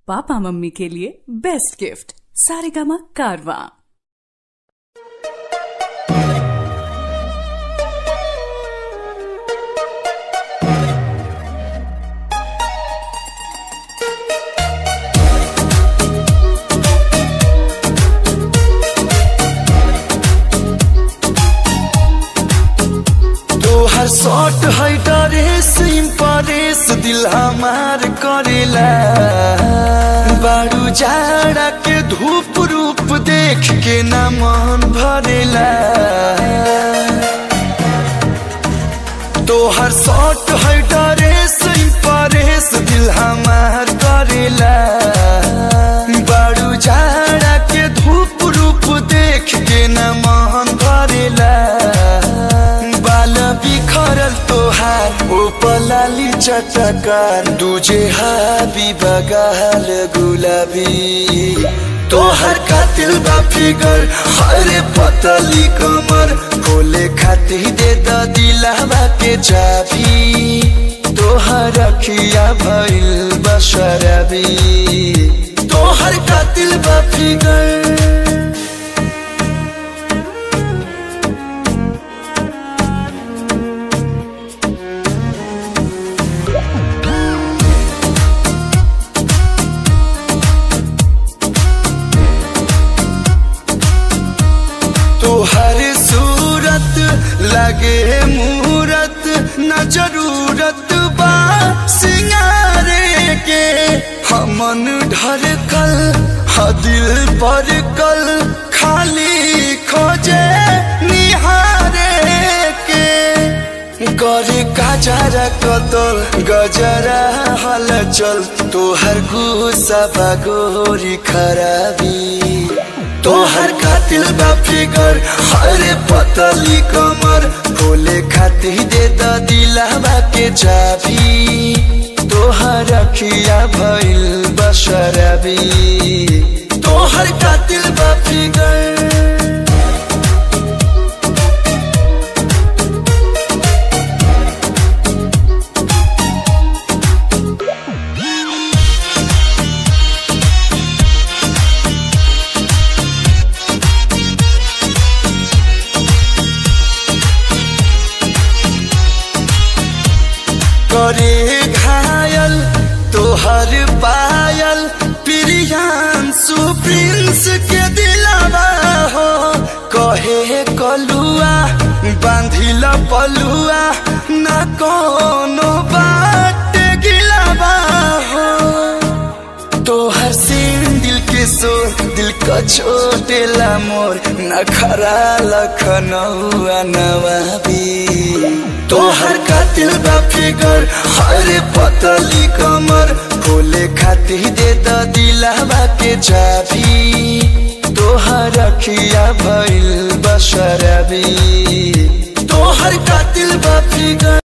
Papa mummy के लिए best gift Saregama कारवां। हर shot है ड्रेस इम्प्रेस दिल हमार करेला बारू जाड़ा के धूप रूप देख के न मन भरेला। तो हर शॉट है ड्रेस इम्प्रेस दिल हमार करेला बारू जाड़ा के धूप रूप देख के न मन भरेला। बिखरल तोहार ओ पलाली चटकार दूजे हाबी बगाल गुलाबी तोहर कातिल बा फिगर हरे पतली कमर खोले खाती दे द दिलावा के चाबी तोहर अखिया भइल बशरबी तोहर कातिल बा फिगर। तोहर सूरत लगे मूरत न जरूरत बा सिंगारे के हमन ढरकल ह दिल पर कल खाली खोजे निहारे के करे काजरा कतल गजरा हलचल तोहर गुस्सा बगोरी खराबी तोहर कातिल बा फिगर हरे पतली कमर खोले खाती दे द दिलावा के चाबी तोहर अखिया भइल बशरबी तोहर कातिल बा फिगर। करे घायल तोहर पायल प्रियांशु प्रिंस के दिलावा हो कहे कलुआ बांधिल पलुआ न कोनो बात गिलावा हो तोहर सीन दिल के सोर दिल का छोटेला मोर नखरा लखनऊआ नवाबी तोहर कातिल बा फिगर हरे पतली कमर खोले खाती दे द दिलावा के चाबी तोहर अखिया भइल बशरबी तोहर कातिल बा फिगर।